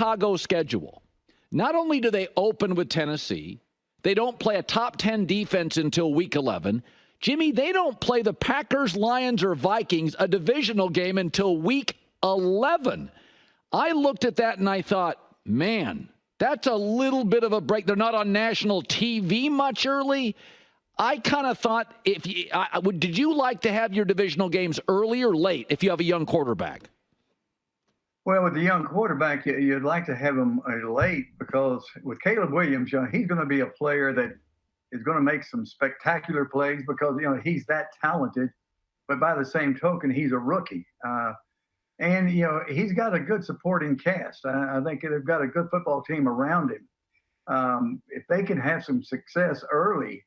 Chicago schedule, not only do they open with Tennessee, they don't play a top 10 defense until week 11. Jimmy, they don't play the Packers, Lions, or Vikings, a divisional game, until week 11. I looked at that and I thought, man, that's a little bit of a break. They're not on national TV much early. I kind of thought, did you like to have your divisional games early or late if you have a young quarterback? Well, with the young quarterback, you'd like to have him late, because with Caleb Williams, he's going to be a player that is going to make some spectacular plays because, he's that talented. But by the same token, he's a rookie. And he's got a good supporting cast. I think they've got a good football team around him. If they can have some success early,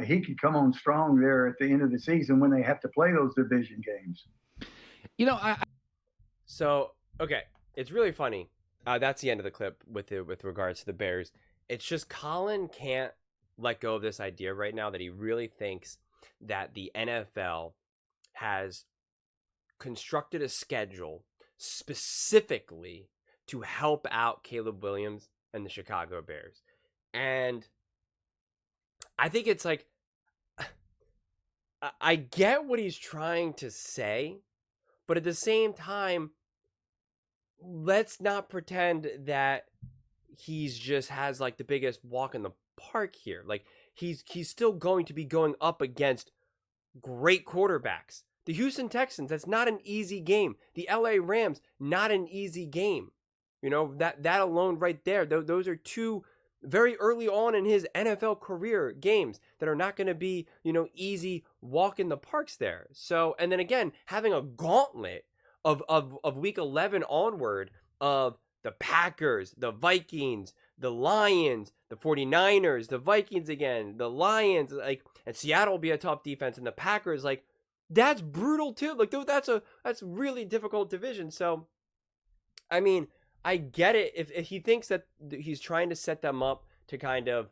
he could come on strong there at the end of the season when they have to play those division games. Okay, it's really funny. That's the end of the clip with regards to the Bears. It's just Colin can't let go of this idea right now that he really thinks that the NFL has constructed a schedule specifically to help out Caleb Williams and the Chicago Bears. And I think it's like, I get what he's trying to say, but at the same time, let's not pretend that he's just has like the biggest walk in the park here. Like he's still going to be going up against great quarterbacks. The Houston Texans, that's not an easy game. The LA Rams, not an easy game. That alone right there, those are two very early on in his NFL career games that are not going to be, easy walk in the parks there. So, and then again, having a gauntlet of week 11 onward of the Packers, the Vikings, the Lions, the 49ers, the Vikings again, the Lions, and Seattle will be a tough defense, and the Packers, that's brutal too. That's really difficult division. So, I mean, I get it if he thinks that he's trying to set them up to kind of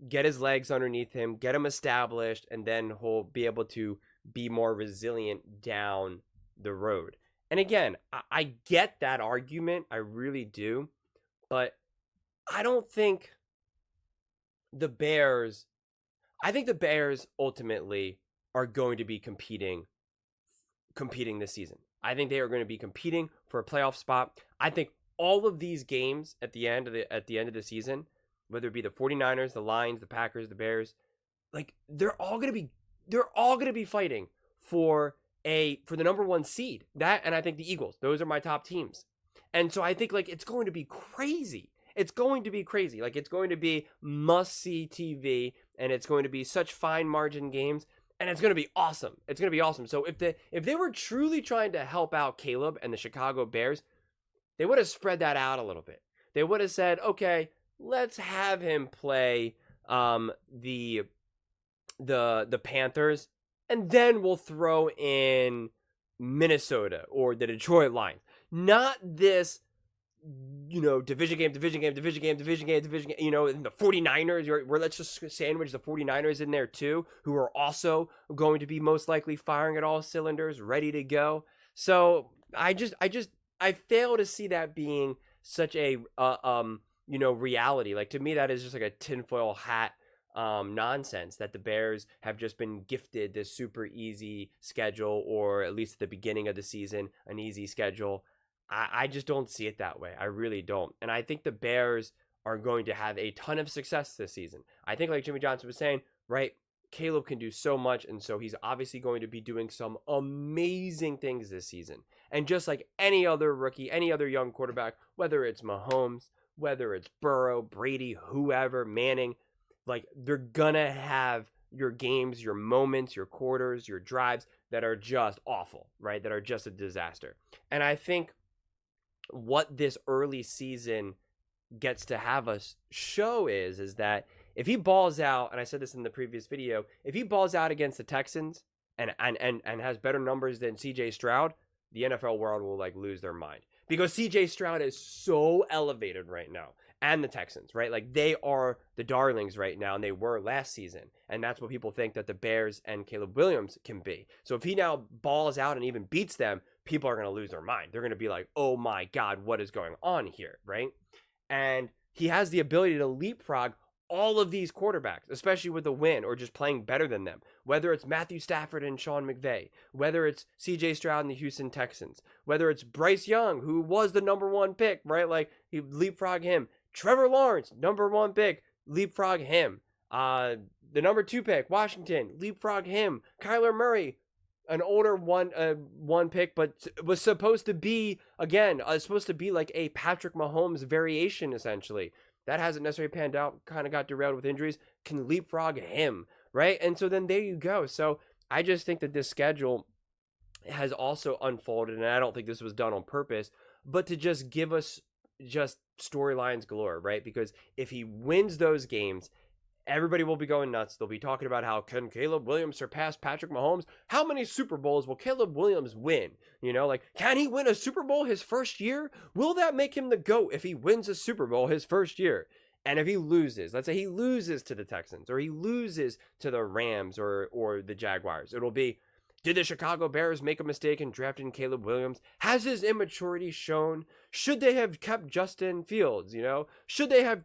get his legs underneath him, get him established, and then he'll be able to be more resilient down the road. And again, I get that argument. I really do. But I don't think the Bears, ultimately are going to be competing this season. I think they are going to be competing for a playoff spot. I think all of these games at the end of the season, whether it be the 49ers, the Lions, the Packers, the Bears, they're all going to be fighting for the number one seed. That, and I think the Eagles, those are my top teams. And so I think it's going to be crazy. It's going to be crazy. It's going to be must-see TV, and it's going to be such fine margin games, and it's going to be awesome. It's going to be awesome. So if they were truly trying to help out Caleb and the Chicago Bears, they would have spread that out a little bit. They would have said, okay, let's have him play the Panthers, and then we'll throw in Minnesota or the Detroit Lions. Not this, division game, and the 49ers, where let's just sandwich the 49ers in there too, who are also going to be most likely firing at all cylinders, ready to go. So I fail to see that being such a, reality. To me, that is just a tinfoil hat nonsense that the Bears have just been gifted this super easy schedule, or at least at the beginning of the season, an easy schedule. I just don't see it that way. I really don't. And I think the Bears are going to have a ton of success this season. I think, like Jimmy Johnson was saying, right, Caleb can do so much, and so he's obviously going to be doing some amazing things this season. And just like any other rookie, any other young quarterback, whether it's Mahomes, whether it's Burrow, Brady, whoever, Manning, they're gonna have your games, your moments, your quarters, your drives that are just awful, right? That are just a disaster. And I think what this early season gets to have us show is that if he balls out, and I said this in the previous video, if he balls out against the Texans and has better numbers than CJ Stroud, the NFL world will lose their mind, because CJ Stroud is so elevated right now. And the Texans, right? They are the darlings right now, and they were last season. And that's what people think that the Bears and Caleb Williams can be. So if he now balls out and even beats them, people are going to lose their mind. They're going to be like, oh my God, what is going on here, right? And he has the ability to leapfrog all of these quarterbacks, especially with a win or just playing better than them. Whether it's Matthew Stafford and Sean McVay, whether it's CJ Stroud and the Houston Texans, whether it's Bryce Young, who was the number 1 pick, right? Like, he leapfrog him. Trevor Lawrence, number 1 pick, leapfrog him. The number 2 pick, Washington, leapfrog him. Kyler Murray, an older one pick, but was supposed to be, again, supposed to be like a Patrick Mahomes variation, essentially. That hasn't necessarily panned out, kind of got derailed with injuries, can leapfrog him, right? And so then there you go. So I just think that this schedule has also unfolded, and I don't think this was done on purpose, but to just give us just storylines galore, right? Because if he wins those games, everybody will be going nuts. They'll be talking about how can Caleb Williams surpass Patrick Mahomes? How many Super Bowls will Caleb Williams win? You know, like, can he win a Super Bowl his first year? Will that make him the GOAT if he wins a Super Bowl his first year? And if he loses, let's say he loses to the Texans or he loses to the Rams or the Jaguars, it'll be, did the Chicago Bears make a mistake in drafting Caleb Williams? Has his immaturity shown? Should they have kept Justin Fields, you know? Should they have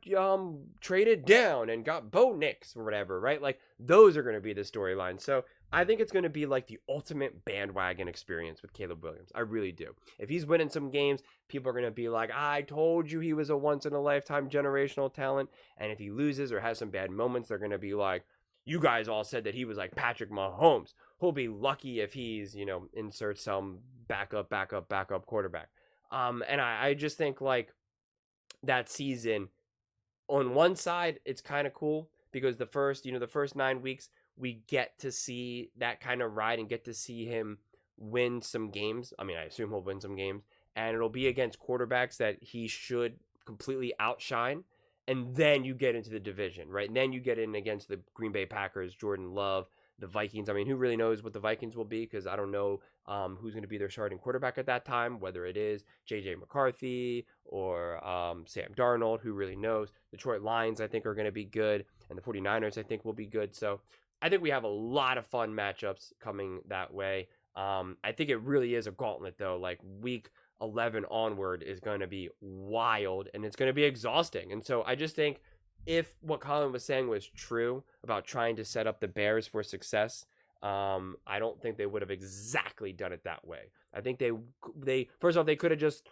traded down and got Bo Nix or whatever, right? Like, those are going to be the storylines. So I think it's going to be like the ultimate bandwagon experience with Caleb Williams. I really do. If he's winning some games, people are going to be like, I told you he was a once-in-a-lifetime generational talent. And if he loses or has some bad moments, they're going to be like, you guys all said that he was like Patrick Mahomes. He'll be lucky if he's, you know, insert some backup quarterback. And I just think like that season, on one side, it's kind of cool because the first 9 weeks, we get to see that kind of ride and get to see him win some games. I mean, I assume he'll win some games, and it'll be against quarterbacks that he should completely outshine. And then you get into the division, right? And then you get in against the Green Bay Packers, Jordan Love, the Vikings. I mean, who really knows what the Vikings will be? Because I don't know who's going to be their starting quarterback at that time, whether it is J.J. McCarthy or Sam Darnold, who really knows. Detroit Lions, I think, are going to be good. And the 49ers, I think, will be good. So I think we have a lot of fun matchups coming that way. I think it really is a gauntlet, though. Like, week 11 onward is going to be wild, and it's going to be exhausting. And so I just think if what Colin was saying was true about trying to set up the Bears for success, I don't think they would have exactly done it that way. I think they first off, they could have just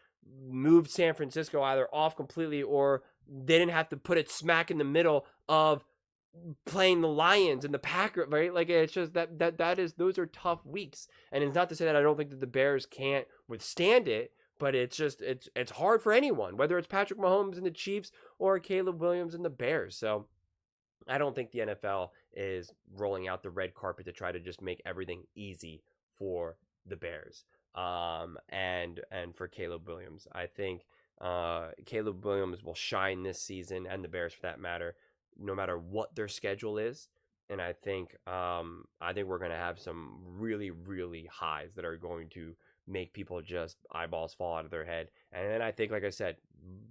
moved San Francisco either off completely, or they didn't have to put it smack in the middle of playing the Lions and the Packers, right? Like, it's just that is, those are tough weeks. And it's not to say that I don't think that the Bears can't withstand it, but it's just, it's hard for anyone, whether it's Patrick Mahomes and the Chiefs or Caleb Williams and the Bears. So I don't think the NFL is rolling out the red carpet to try to just make everything easy for the Bears. And for Caleb Williams, I think Caleb Williams will shine this season, and the Bears for that matter, no matter what their schedule is. And I think we're going to have some really, really highs that are going to make people just eyeballs fall out of their head. And then I think, like I said,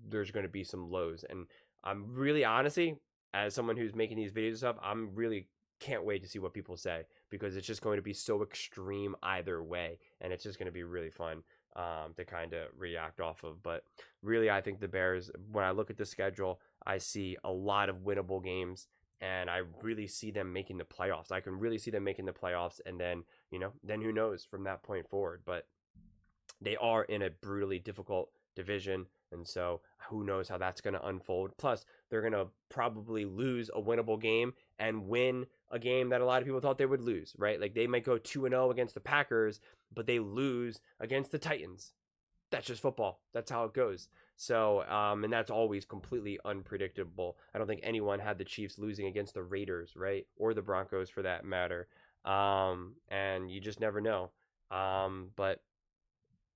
there's going to be some lows. And I'm really, honestly, as someone who's making these videos and stuff, I'm really can't wait to see what people say, because it's just going to be so extreme either way. And it's just going to be really fun to kind of react off of. But really, I think the Bears, when I look at the schedule, I see a lot of winnable games, and I really see them making the playoffs. I can really see them making the playoffs, and then, then who knows from that point forward. But they are in a brutally difficult division, and so who knows how that's going to unfold. Plus, they're going to probably lose a winnable game and win a game that a lot of people thought they would lose, right? Like, they might go 2-0 against the Packers, but they lose against the Titans. That's just football. That's how it goes. So, and that's always completely unpredictable. I don't think anyone had the Chiefs losing against the Raiders, right? Or the Broncos for that matter. And you just never know. But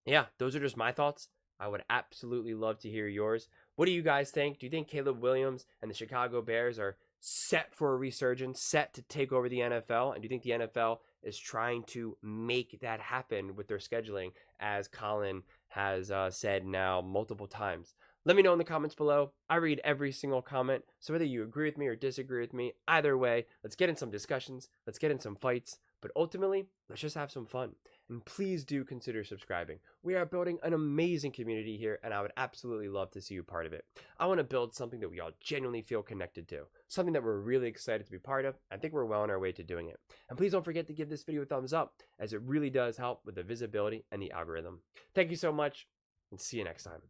yeah, those are just my thoughts. I would absolutely love to hear yours. What do you guys think? Do you think Caleb Williams and the Chicago Bears are set for a resurgence, set to take over the NFL? And do you think the NFL is trying to make that happen with their scheduling, as Colin has said now multiple times? Let me know in the comments below. I read every single comment, so whether you agree with me or disagree with me, either way, let's get in some discussions, let's get in some fights, But ultimately, let's just have some fun. And please do consider subscribing. We are building an amazing community here, and I would absolutely love to see you part of it. I want to build something that we all genuinely feel connected to, something that we're really excited to be part of. I think we're well on our way to doing it. And please don't forget to give this video a thumbs up, as it really does help with the visibility and the algorithm. Thank you so much, and see you next time.